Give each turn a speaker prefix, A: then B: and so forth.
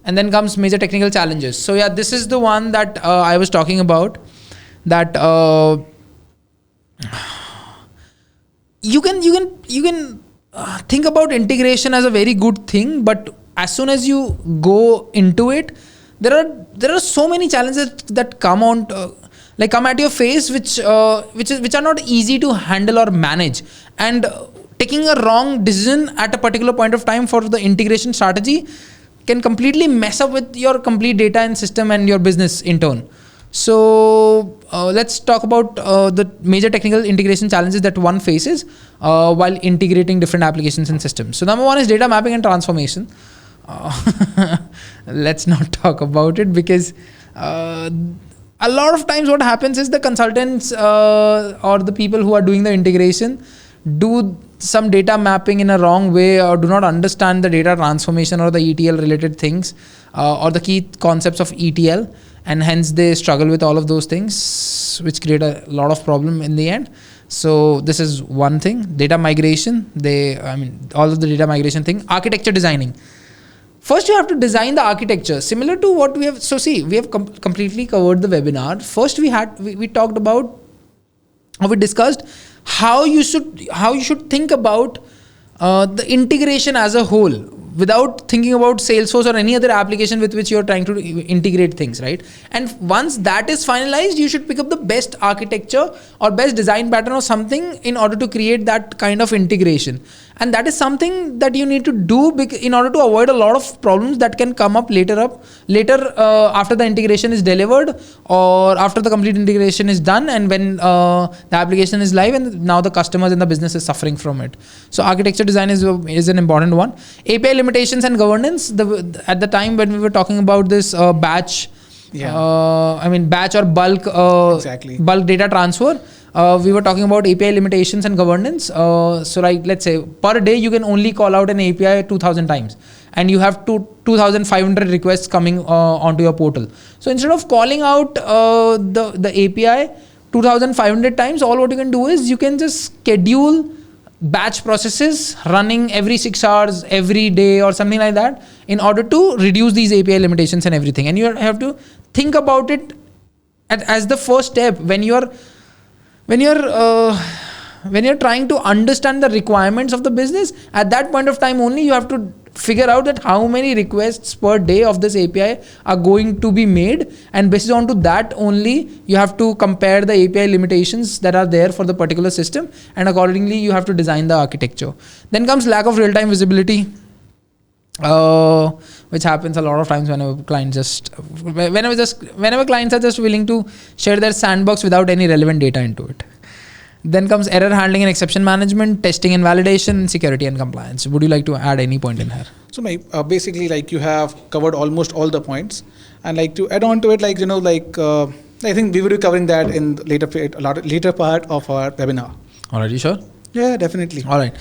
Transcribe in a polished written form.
A: And then comes major technical challenges. So yeah, this is the one that I was talking about. That you can think about integration as a very good thing, but as soon as you go into it, there are so many challenges that come on. Come at your face, which are not easy to handle or manage, and taking a wrong decision at a particular point of time for the integration strategy can completely mess up with your complete data and system and your business in turn. So let's talk about the major technical integration challenges that one faces while integrating different applications and systems. So number one is data mapping and transformation. Let's not talk about it, because a lot of times what happens is the consultants or the people who are doing the integration do some data mapping in a wrong way, or do not understand the data transformation or the ETL related things or the key concepts of ETL, and hence they struggle with all of those things, which create a lot of problem in the end. So this is one thing. Data migration, all of the data migration thing. Architecture designing. First, you have to design the architecture similar to what we have. So see, we have completely covered the webinar. First, we talked about, or we discussed how you should think about the integration as a whole, without thinking about Salesforce or any other application with which you're trying to integrate things, right? And once that is finalized, you should pick up the best architecture or best design pattern or something in order to create that kind of integration. And that is something that you need to do in order to avoid a lot of problems that can come up later after the integration is delivered, or after the complete integration is done, and when the application is live and now the customers and the business is suffering from it. So architecture design is an important one. API limitations and governance. At the time when we were talking about this batch, batch or bulk data transfer, we were talking about API limitations and governance. So like, let's say per day you can only call out an API 2,000 times, and you have 2,500 requests coming onto your portal. So instead of calling out the API 2,500 times, all what you can do is you can just schedule batch processes running every 6 hours every day or something like that, in order to reduce these API limitations and everything. And you have to think about it as the first step when you're trying to understand the requirements of the business. At that point of time only, you have to figure out that how many requests per day of this API are going to be made, and based on to that only you have to compare the API limitations that are there for the particular system, and accordingly you have to design the architecture. Then comes lack of real-time visibility, which happens a lot of times whenever clients are just willing to share their sandbox without any relevant data into it. Then comes error handling and exception management, testing and validation, security and compliance. Would you like to add any point in here?
B: So basically, like, you have covered almost all the points, and like to add on to it, I think we will be covering that in later part of our webinar.
A: All right, you sure?
B: Yeah, definitely.
A: All right.